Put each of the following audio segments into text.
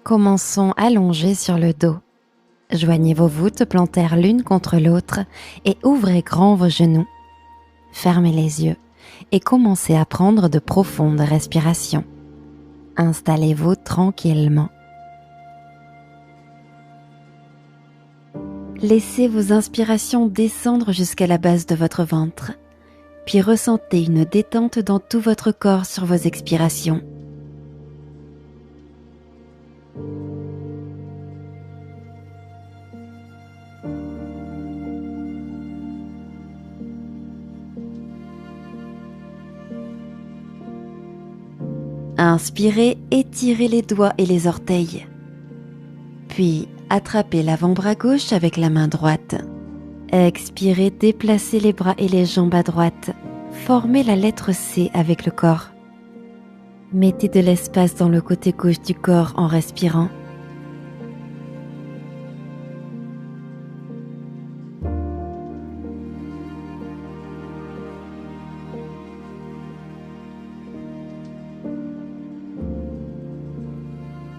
Commençons allongés sur le dos. Joignez vos voûtes plantaires l'une contre l'autre et ouvrez grand vos genoux. Fermez les yeux et commencez à prendre de profondes respirations. Installez-vous tranquillement. Laissez vos inspirations descendre jusqu'à la base de votre ventre, puis ressentez une détente dans tout votre corps sur vos expirations. Inspirez, étirez les doigts et les orteils. Puis, attrapez l'avant-bras gauche avec la main droite. Expirez, déplacez les bras et les jambes à droite. Formez la lettre C avec le corps. Mettez de l'espace dans le côté gauche du corps en respirant.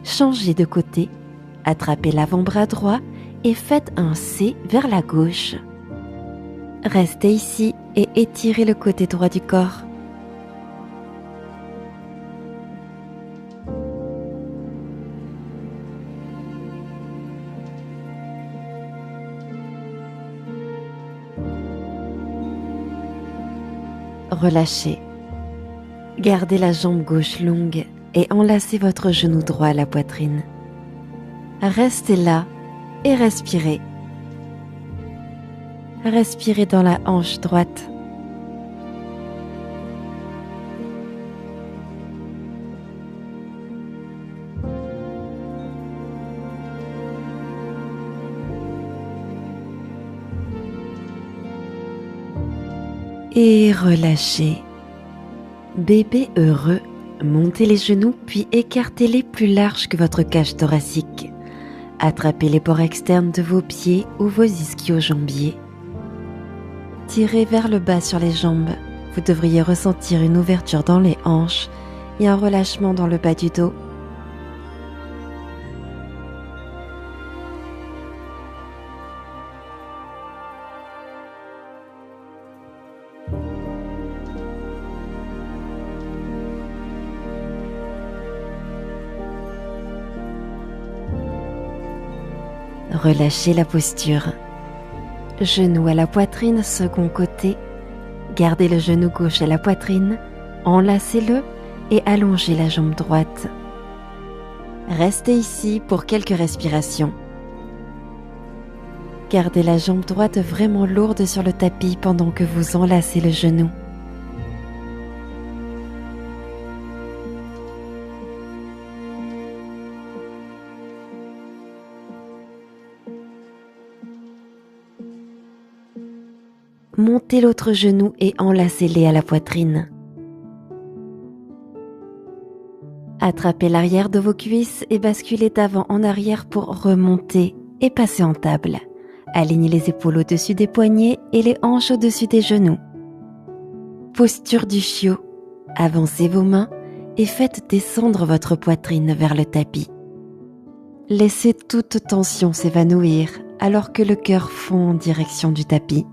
Changez de côté, attrapez l'avant-bras droit et faites un C vers la gauche. Restez ici et étirez le côté droit du corps. Relâchez. Gardez la jambe gauche longue et enlacez votre genou droit à la poitrine. Restez là et respirez. Respirez dans la hanche droite. Et relâchez. Bébé heureux, montez les genoux puis écartez-les plus larges que votre cage thoracique. Attrapez les bords externes de vos pieds ou vos ischio-jambiers. Tirez vers le bas sur les jambes. Vous devriez ressentir une ouverture dans les hanches et un relâchement dans le bas du dos. Relâchez la posture. Genou à la poitrine, second côté. Gardez le genou gauche à la poitrine, enlacez-le et allongez la jambe droite. Restez ici pour quelques respirations. Gardez la jambe droite vraiment lourde sur le tapis pendant que vous enlacez le genou. Montez l'autre genou et enlacez-les à la poitrine. Attrapez l'arrière de vos cuisses et basculez d'avant en arrière pour remonter et passer en table. Alignez les épaules au-dessus des poignets et les hanches au-dessus des genoux. Posture du chiot. Avancez vos mains et faites descendre votre poitrine vers le tapis. Laissez toute tension s'évanouir alors que le cœur fond en direction du tapis.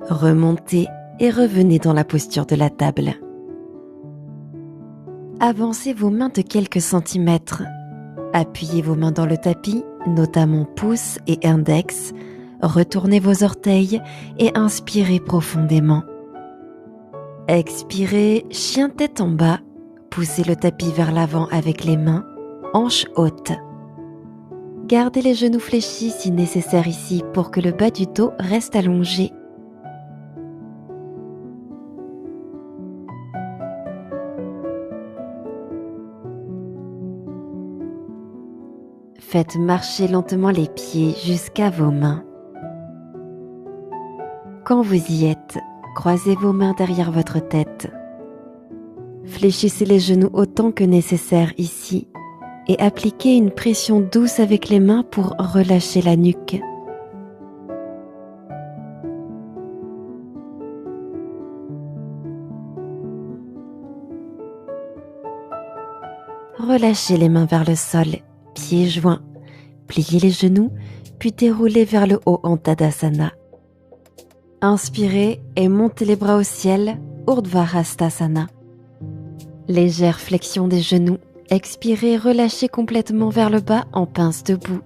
Remontez et revenez dans la posture de la table. Avancez vos mains de quelques centimètres. Appuyez vos mains dans le tapis, notamment pouce et index. Retournez vos orteils et inspirez profondément. Expirez, chien tête en bas. Poussez le tapis vers l'avant avec les mains, hanches hautes. Gardez les genoux fléchis si nécessaire ici pour que le bas du dos reste allongé. Faites marcher lentement les pieds jusqu'à vos mains. Quand vous y êtes, croisez vos mains derrière votre tête. Fléchissez les genoux autant que nécessaire ici et appliquez une pression douce avec les mains pour relâcher la nuque. Relâchez les mains vers le sol, pieds joints. Pliez les genoux, puis déroulez vers le haut en Tadasana. Inspirez et montez les bras au ciel, Urdhva Hastasana. Légère flexion des genoux. Expirez, relâchez complètement vers le bas en pince debout.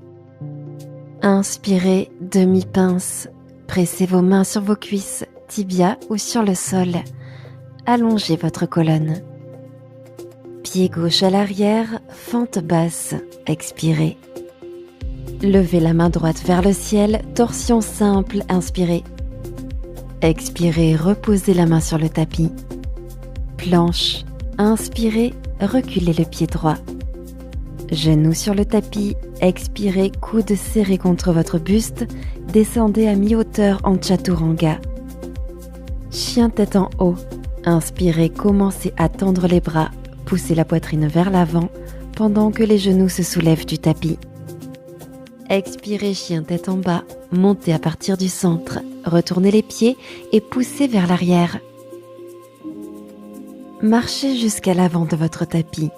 Inspirez, demi-pince. Pressez vos mains sur vos cuisses, tibia ou sur le sol. Allongez votre colonne. Pied gauche à l'arrière, fente basse. Expirez. Levez la main droite vers le ciel, torsion simple, inspirez. Expirez, reposez la main sur le tapis. Planche, inspirez, reculez le pied droit. Genoux sur le tapis, expirez, coude serré contre votre buste, descendez à mi-hauteur en Chaturanga. Chien tête en haut, inspirez, commencez à tendre les bras, poussez la poitrine vers l'avant pendant que les genoux se soulèvent du tapis. Expirez, chien tête en bas, montez à partir du centre, retournez les pieds et poussez vers l'arrière. Marchez jusqu'à l'avant de votre tapis,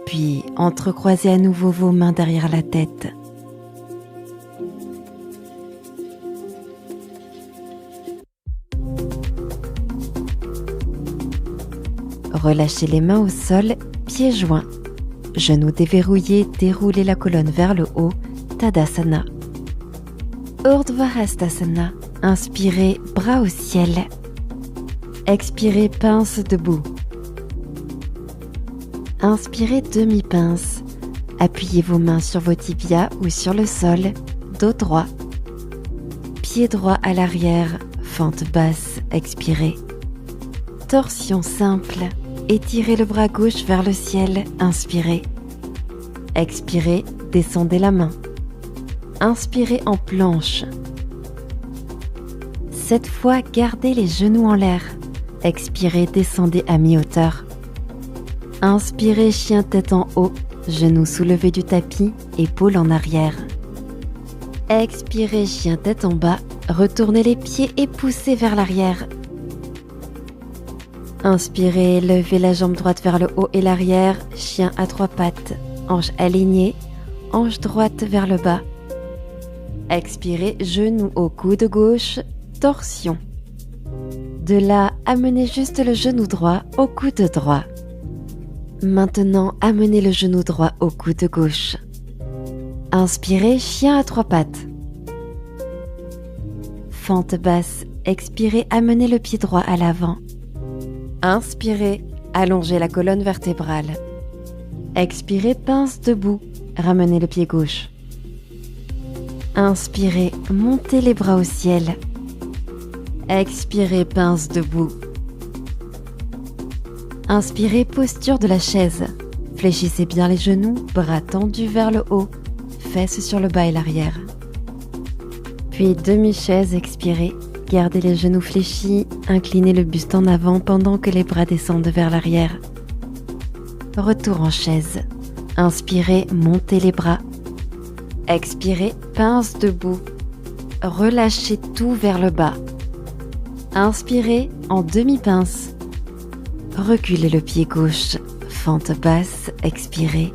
puis entrecroisez à nouveau vos mains derrière la tête. Relâchez les mains au sol, pieds joints. Genoux déverrouillés, déroulez la colonne vers le haut, Tadasana. Urdhva Hastasana. Inspirez, bras au ciel. Expirez, pince debout. Inspirez, demi-pince. Appuyez vos mains sur vos tibias ou sur le sol, dos droit. Pied droit à l'arrière, fente basse, expirez. Torsion simple. Étirez le bras gauche vers le ciel, inspirez. Expirez, descendez la main. Inspirez en planche. Cette fois, gardez les genoux en l'air. Expirez, descendez à mi-hauteur. Inspirez, chien tête en haut, genoux soulevés du tapis, épaules en arrière. Expirez, chien tête en bas, retournez les pieds et poussez vers l'arrière. Inspirez, levez la jambe droite vers le haut et l'arrière, chien à trois pattes, hanche alignée, hanche droite vers le bas. Expirez, genou au coude gauche, torsion. De là, amenez juste le genou droit au coude droit. Maintenant, amenez le genou droit au coude gauche. Inspirez, chien à trois pattes. Fente basse, expirez, amenez le pied droit à l'avant. Inspirez, allongez la colonne vertébrale. Expirez, pince debout, ramenez le pied gauche. Inspirez, montez les bras au ciel. Expirez, pince debout. Inspirez, posture de la chaise. Fléchissez bien les genoux, bras tendus vers le haut, fesses sur le bas et l'arrière. Puis demi-chaise, expirez. Gardez les genoux fléchis, inclinez le buste en avant pendant que les bras descendent vers l'arrière. Retour en chaise. Inspirez, montez les bras. Expirez, pince debout. Relâchez tout vers le bas. Inspirez en demi-pince. Reculez le pied gauche. Fente basse, expirez.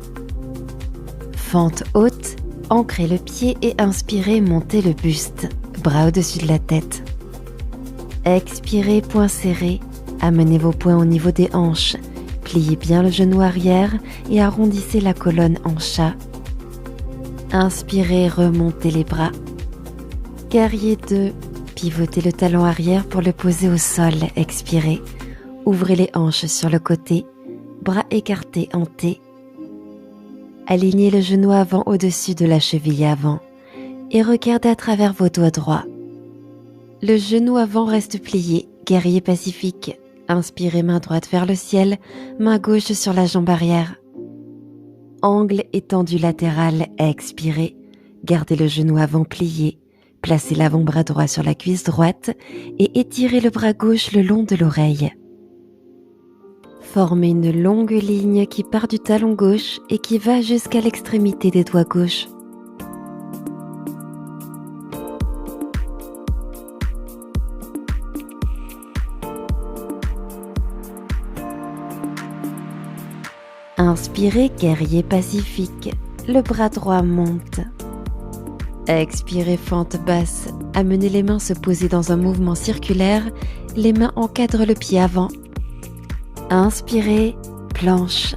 Fente haute, ancrez le pied et inspirez, montez le buste. Bras au-dessus de la tête. Expirez, poings serrés. Amenez vos poings au niveau des hanches. Pliez bien le genou arrière et arrondissez la colonne en chat. Inspirez, remontez les bras. Guerrier 2, pivotez le talon arrière pour le poser au sol. Expirez. Ouvrez les hanches sur le côté. Bras écartés en T. Alignez le genou avant au-dessus de la cheville avant et regardez à travers vos doigts droits. Le genou avant reste plié, guerrier pacifique. Inspirez, main droite vers le ciel, main gauche sur la jambe arrière. Angle étendu latéral, expirez. Gardez le genou avant plié. Placez l'avant-bras droit sur la cuisse droite et étirez le bras gauche le long de l'oreille. Formez une longue ligne qui part du talon gauche et qui va jusqu'à l'extrémité des doigts gauches. Inspirez, guerrier pacifique, le bras droit monte. Expirez, fente basse, amenez les mains se poser dans un mouvement circulaire, les mains encadrent le pied avant. Inspirez, planche.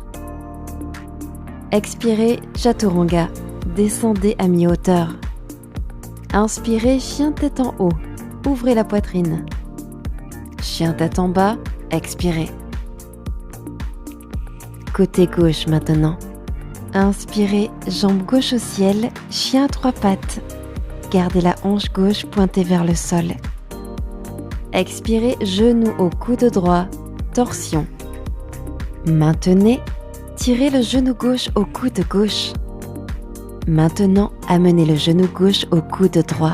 Expirez, chaturanga, descendez à mi-hauteur. Inspirez, chien tête en haut, ouvrez la poitrine. Chien tête en bas, expirez. Côté gauche maintenant. Inspirez, jambe gauche au ciel, chien à 3 pattes. Gardez la hanche gauche pointée vers le sol. Expirez, genou au coude droit, torsion. Maintenez, tirez le genou gauche au coude gauche. Maintenant, amenez le genou gauche au coude droit.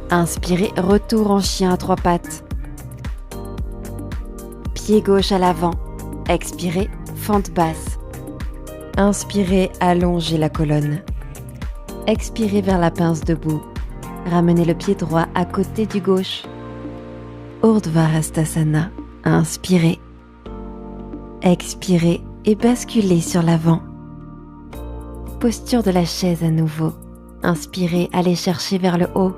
Inspirez, retour en chien à 3 pattes. Pied gauche à l'avant. Expirez, fente basse. Inspirez, allongez la colonne. Expirez vers la pince debout. Ramenez le pied droit à côté du gauche. Urdhva Hastasana. Inspirez. Expirez et basculez sur l'avant. Posture de la chaise à nouveau. Inspirez, allez chercher vers le haut.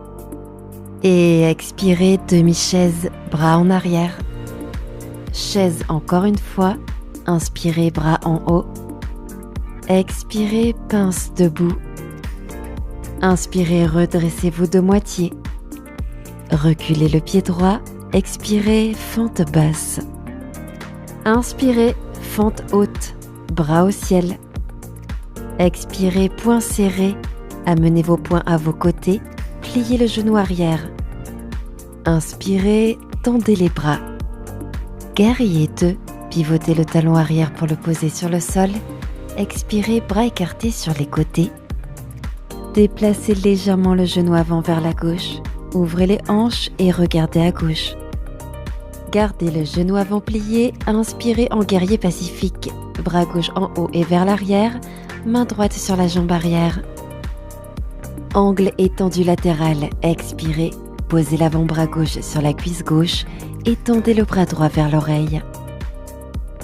Et expirez, demi-chaise, bras en arrière. Chaise encore une fois. Inspirez, bras en haut. Expirez, pince debout. Inspirez, redressez-vous de moitié. Reculez le pied droit. Expirez, fente basse. Inspirez, fente haute, bras au ciel. Expirez, poing serré. Amenez vos poings à vos côtés. Pliez le genou arrière. Inspirez, tendez les bras. Guerrier 2, pivotez le talon arrière pour le poser sur le sol. Expirez, bras écartés sur les côtés. Déplacez légèrement le genou avant vers la gauche. Ouvrez les hanches et regardez à gauche. Gardez le genou avant plié, inspirez en guerrier pacifique. Bras gauche en haut et vers l'arrière, main droite sur la jambe arrière. Angle étendu latéral, expirez. Posez l'avant-bras gauche sur la cuisse gauche et tendez le bras droit vers l'oreille.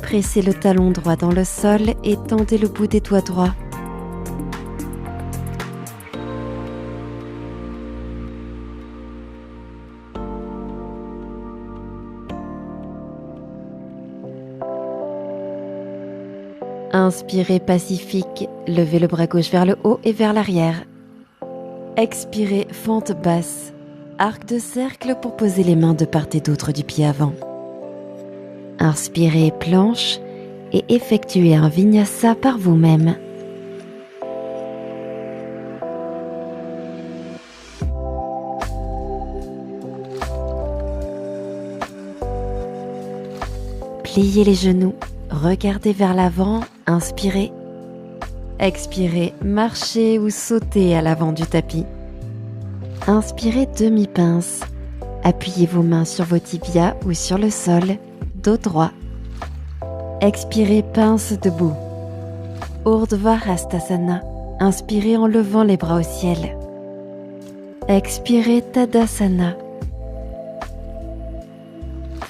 Pressez le talon droit dans le sol et tendez le bout des doigts droits. Inspirez pacifique, levez le bras gauche vers le haut et vers l'arrière. Expirez, fente basse, arc de cercle pour poser les mains de part et d'autre du pied avant. Inspirez, planche et effectuez un vinyasa par vous-même. Pliez les genoux, regardez vers l'avant, inspirez. Expirez, marchez ou sautez à l'avant du tapis. Inspirez demi-pince. Appuyez vos mains sur vos tibias ou sur le sol, dos droit. Expirez, pince debout. Urdhva Hastasana. Inspirez en levant les bras au ciel. Expirez, Tadasana.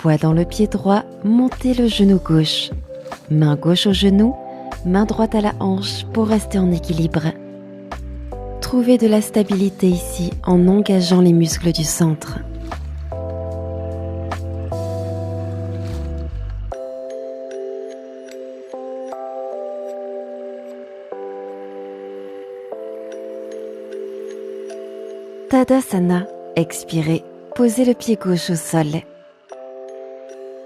Poids dans le pied droit, montez le genou gauche. Main gauche au genou, main droite à la hanche pour rester en équilibre. Trouvez de la stabilité ici en engageant les muscles du centre. Tadasana, expirez, posez le pied gauche au sol.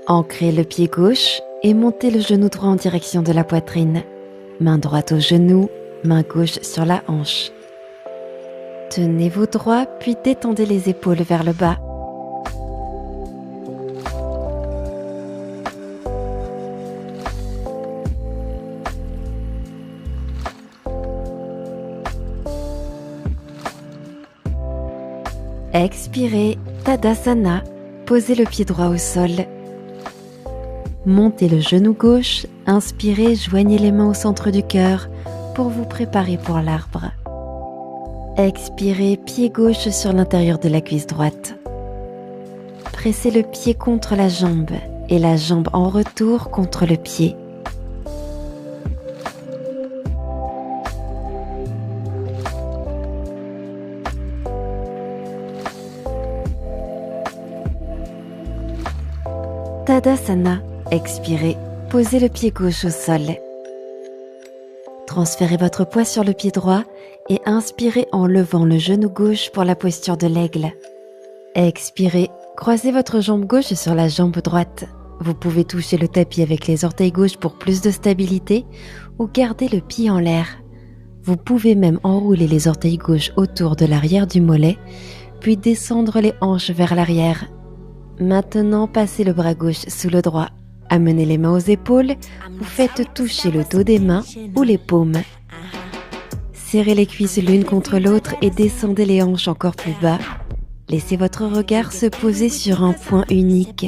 Ancrez le pied gauche et montez le genou droit en direction de la poitrine. Main droite au genou, main gauche sur la hanche. Tenez-vous droit, puis détendez les épaules vers le bas. Expirez, Tadasana, posez le pied droit au sol. Montez le genou gauche, inspirez, joignez les mains au centre du cœur pour vous préparer pour l'arbre. Expirez, pied gauche sur l'intérieur de la cuisse droite. Pressez le pied contre la jambe et la jambe en retour contre le pied. Tadasana. Expirez, posez le pied gauche au sol. Transférez votre poids sur le pied droit et inspirez en levant le genou gauche pour la posture de l'aigle. Expirez, croisez votre jambe gauche sur la jambe droite. Vous pouvez toucher le tapis avec les orteils gauches pour plus de stabilité ou garder le pied en l'air. Vous pouvez même enrouler les orteils gauches autour de l'arrière du mollet, puis descendre les hanches vers l'arrière. Maintenant, passez le bras gauche sous le droit. Amenez les mains aux épaules ou faites toucher le dos des mains ou les paumes. Serrez les cuisses l'une contre l'autre et descendez les hanches encore plus bas. Laissez votre regard se poser sur un point unique.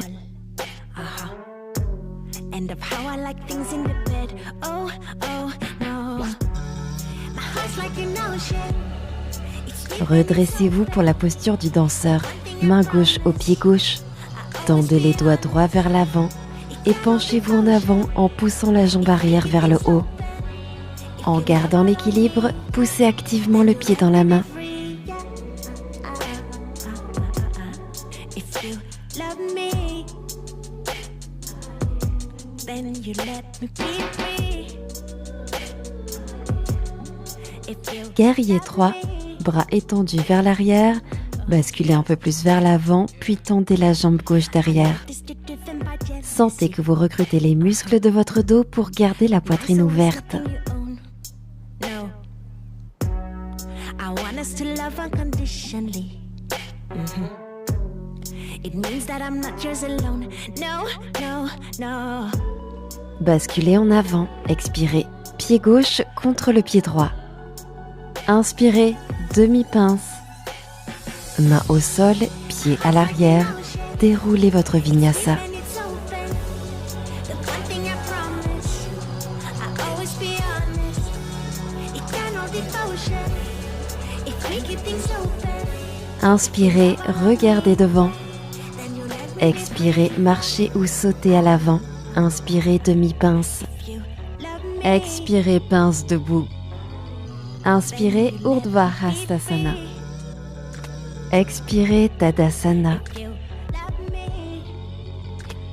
Redressez-vous pour la posture du danseur. Main gauche au pied gauche. Tendez les doigts droits vers l'avant et penchez-vous en avant en poussant la jambe arrière vers le haut. En gardant l'équilibre, poussez activement le pied dans la main. Guerrier 3, bras étendus vers l'arrière, basculez un peu plus vers l'avant, puis tendez la jambe gauche derrière. Sentez que vous recrutez les muscles de votre dos pour garder la poitrine ouverte. Basculez en avant, expirez, pied gauche contre le pied droit. Inspirez, demi-pince. Main au sol, pied à l'arrière, déroulez votre vinyasa. Inspirez, regardez devant. Expirez, marchez ou sautez à l'avant. Inspirez, demi-pince. Expirez, pince debout. Inspirez, Urdhva Hastasana. Expirez, Tadasana.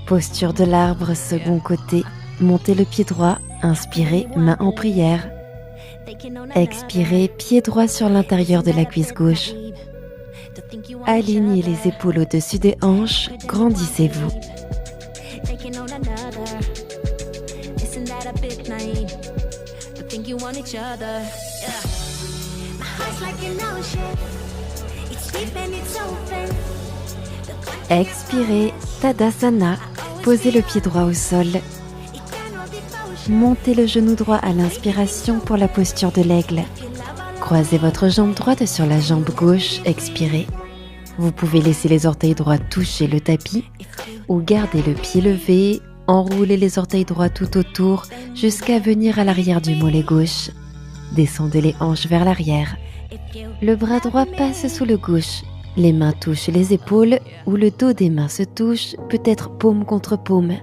Posture de l'arbre, second côté. Montez le pied droit. Inspirez, main en prière. Expirez, pied droit sur l'intérieur de la cuisse gauche. Alignez les épaules au-dessus des hanches, grandissez-vous. Expirez, Tadasana, posez le pied droit au sol. Montez le genou droit à l'inspiration pour la posture de l'aigle. Croisez votre jambe droite sur la jambe gauche, expirez. Vous pouvez laisser les orteils droits toucher le tapis ou garder le pied levé, enrouler les orteils droits tout autour jusqu'à venir à l'arrière du mollet gauche. Descendez les hanches vers l'arrière. Le bras droit passe sous le gauche. Les mains touchent les épaules ou le dos des mains se touche, peut-être paume contre paume.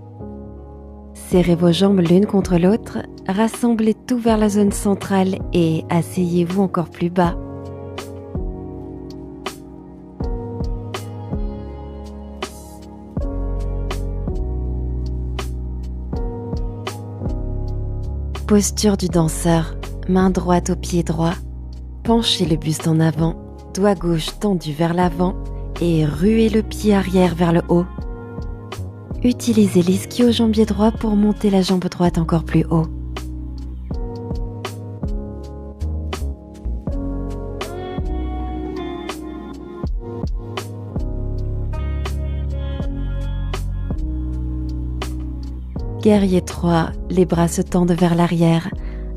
Serrez vos jambes l'une contre l'autre, rassemblez tout vers la zone centrale et asseyez-vous encore plus bas. Posture du danseur, main droite au pied droit. Penchez le buste en avant, doigt gauche tendu vers l'avant et ruez le pied arrière vers le haut. Utilisez l'ischio-jambier droit pour monter la jambe droite encore plus haut. Guerrier 3, les bras se tendent vers l'arrière.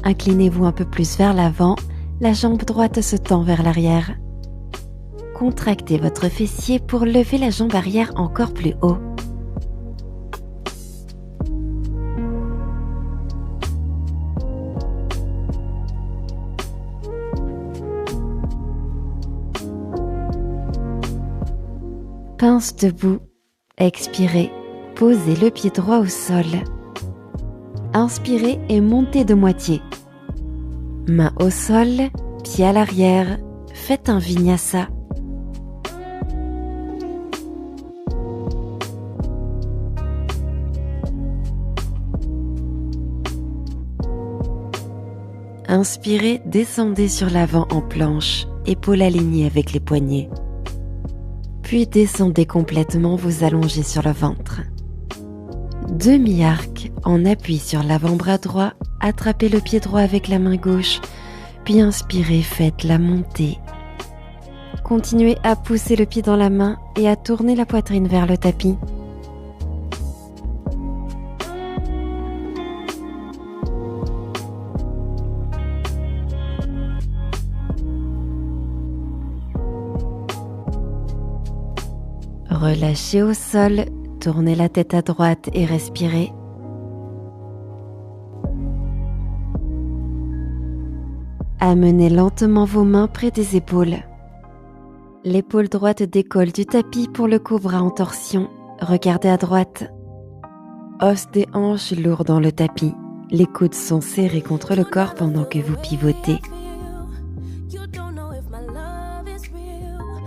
Inclinez-vous un peu plus vers l'avant, la jambe droite se tend vers l'arrière. Contractez votre fessier pour lever la jambe arrière encore plus haut. Pince debout, expirez, posez le pied droit au sol. Inspirez et montez de moitié. Main au sol, pied à l'arrière, faites un vinyasa. Inspirez, descendez sur l'avant en planche, épaules alignées avec les poignets. Puis descendez complètement, vous allongez sur le ventre. Demi-arc, en appui sur l'avant-bras droit, attrapez le pied droit avec la main gauche, puis inspirez, faites la montée. Continuez à pousser le pied dans la main et à tourner la poitrine vers le tapis. Relâchez au sol, tournez la tête à droite et respirez. Amenez lentement vos mains près des épaules. L'épaule droite décolle du tapis pour le cobra en torsion. Regardez à droite. Os des hanches lourds dans le tapis. Les coudes sont serrés contre le corps pendant que vous pivotez.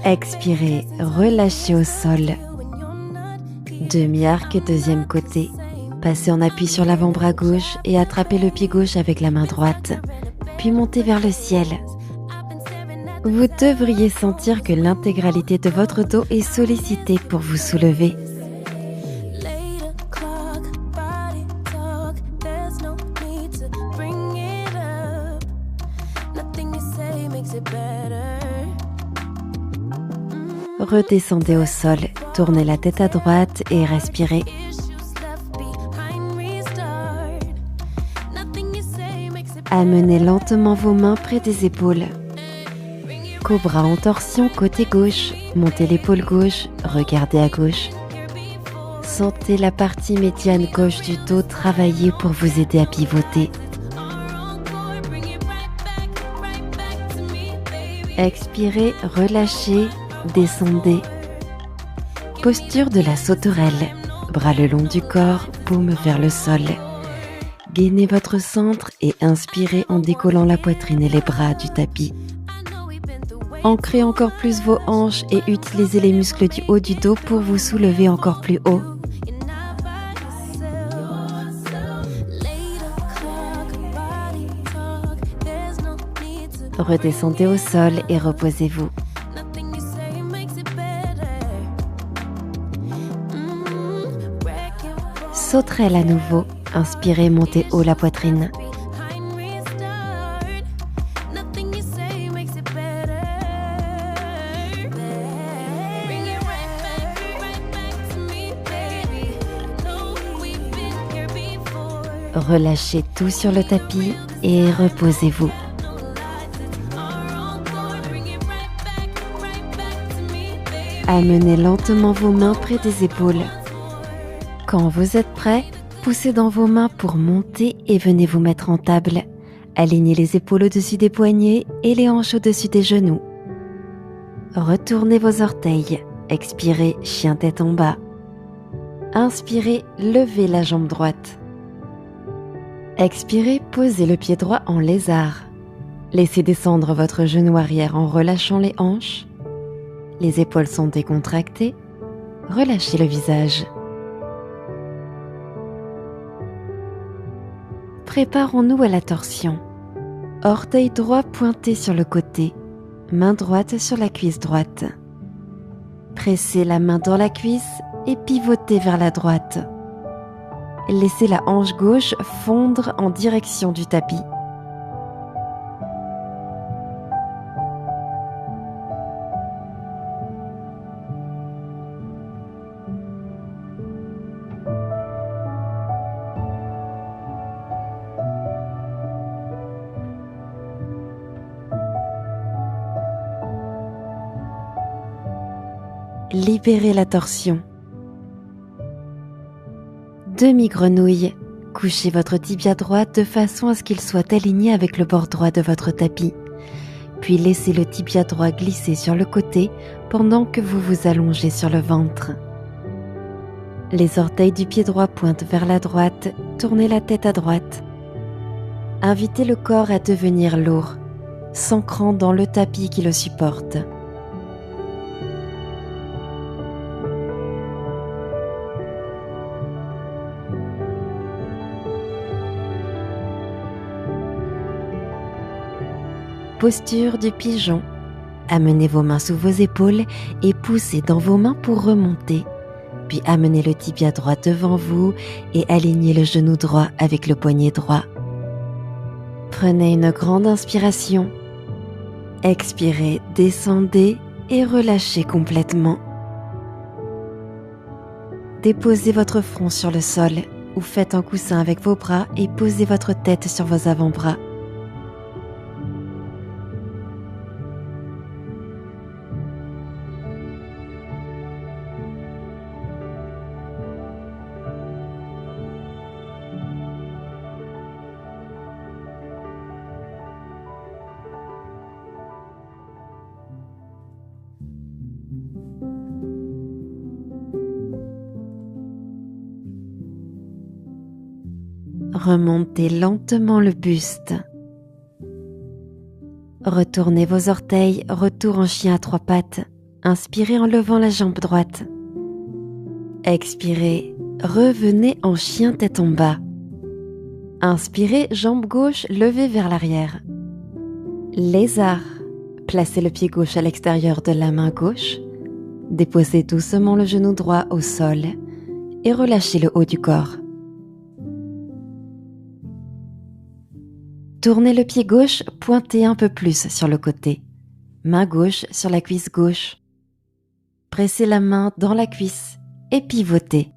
Expirez, relâchez au sol. Demi-arc, deuxième côté. Passez en appui sur l'avant-bras gauche et attrapez le pied gauche avec la main droite. Puis montez vers le ciel. Vous devriez sentir que l'intégralité de votre dos est sollicitée pour vous soulever. Redescendez au sol, tournez la tête à droite et respirez. Amenez lentement vos mains près des épaules. Cobra en torsion côté gauche, montez l'épaule gauche, regardez à gauche. Sentez la partie médiane gauche du dos travailler pour vous aider à pivoter. Expirez, relâchez, descendez. Posture de la sauterelle. Bras le long du corps, paume vers le sol. Gainez votre centre et inspirez en décollant la poitrine et les bras du tapis. Ancrez encore plus vos hanches et utilisez les muscles du haut du dos pour vous soulever encore plus haut. Redescendez au sol et reposez-vous. Sauterelle à nouveau. Inspirez, montez haut la poitrine. Relâchez tout sur le tapis et reposez-vous. Amenez lentement vos mains près des épaules. Quand vous êtes prêt, poussez dans vos mains pour monter et venez vous mettre en table. Alignez les épaules au-dessus des poignets et les hanches au-dessus des genoux. Retournez vos orteils. Expirez, chien tête en bas. Inspirez, levez la jambe droite. Expirez, posez le pied droit en lézard. Laissez descendre votre genou arrière en relâchant les hanches. Les épaules sont décontractées. Relâchez le visage. Préparons-nous à la torsion. Orteil droit pointé sur le côté, main droite sur la cuisse droite. Pressez la main dans la cuisse et pivotez vers la droite. Laissez la hanche gauche fondre en direction du tapis. Libérez la torsion. Demi-grenouille. Couchez votre tibia droit de façon à ce qu'il soit aligné avec le bord droit de votre tapis. Puis laissez le tibia droit glisser sur le côté pendant que vous vous allongez sur le ventre. Les orteils du pied droit pointent vers la droite, tournez la tête à droite. Invitez le corps à devenir lourd, s'ancrant dans le tapis qui le supporte. Posture du pigeon. Amenez vos mains sous vos épaules et poussez dans vos mains pour remonter. Puis amenez le tibia droit devant vous et alignez le genou droit avec le poignet droit. Prenez une grande inspiration. Expirez, descendez et relâchez complètement. Déposez votre front sur le sol ou faites un coussin avec vos bras et posez votre tête sur vos avant-bras. Remontez lentement le buste. Retournez vos orteils, retour en chien à 3 pattes. Inspirez en levant la jambe droite. Expirez, revenez en chien tête en bas. Inspirez, jambe gauche levée vers l'arrière. Lézard, placez le pied gauche à l'extérieur de la main gauche. Déposez doucement le genou droit au sol et relâchez le haut du corps. Tournez le pied gauche, pointez un peu plus sur le côté. Main gauche sur la cuisse gauche. Pressez la main dans la cuisse et pivotez.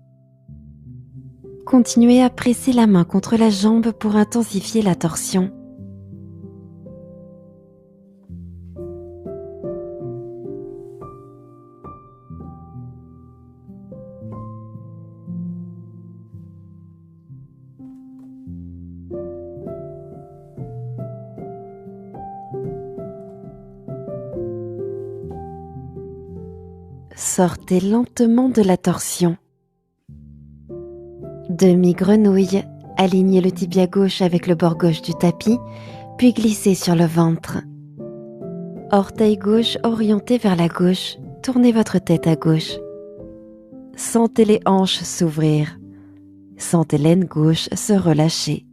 Continuez à presser la main contre la jambe pour intensifier la torsion. Sortez lentement de la torsion. Demi-grenouille, alignez le tibia gauche avec le bord gauche du tapis, puis glissez sur le ventre. Orteil gauche orienté vers la gauche, tournez votre tête à gauche. Sentez les hanches s'ouvrir. Sentez l'aine gauche se relâcher.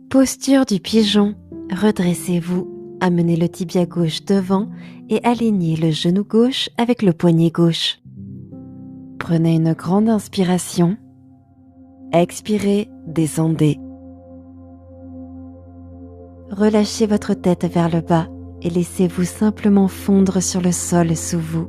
Posture du pigeon. Redressez-vous, amenez le tibia gauche devant et alignez le genou gauche avec le poignet gauche. Prenez une grande inspiration. Expirez, descendez. Relâchez votre tête vers le bas et laissez-vous simplement fondre sur le sol sous vous.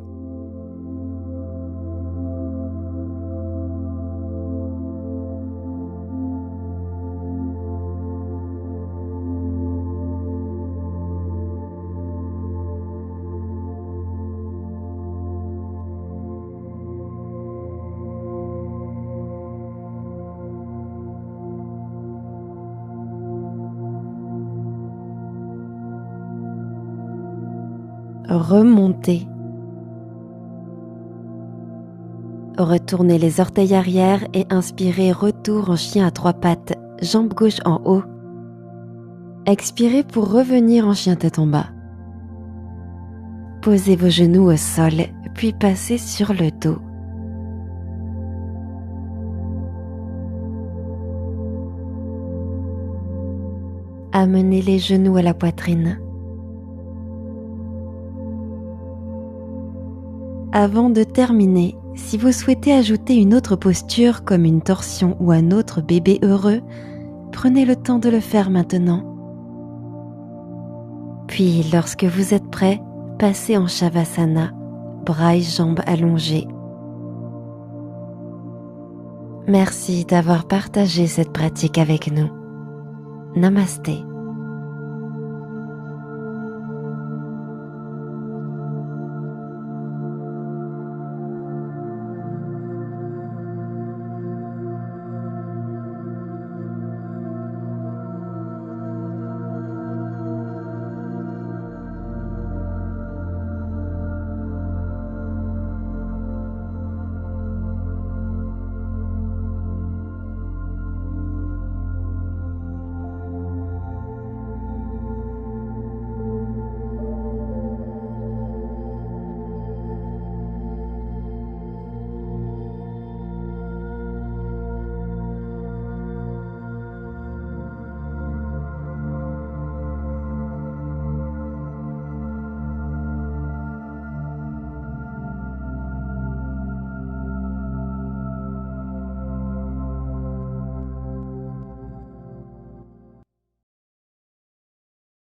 Remontez. Retournez les orteils arrière et inspirez, retour en chien à 3 pattes, jambe gauche en haut. Expirez pour revenir en chien tête en bas. Posez vos genoux au sol, puis passez sur le dos. Amenez les genoux à la poitrine. Avant de terminer, si vous souhaitez ajouter une autre posture comme une torsion ou un autre bébé heureux, prenez le temps de le faire maintenant. Puis, lorsque vous êtes prêt, passez en Shavasana, bras et jambes allongés. Merci d'avoir partagé cette pratique avec nous. Namasté.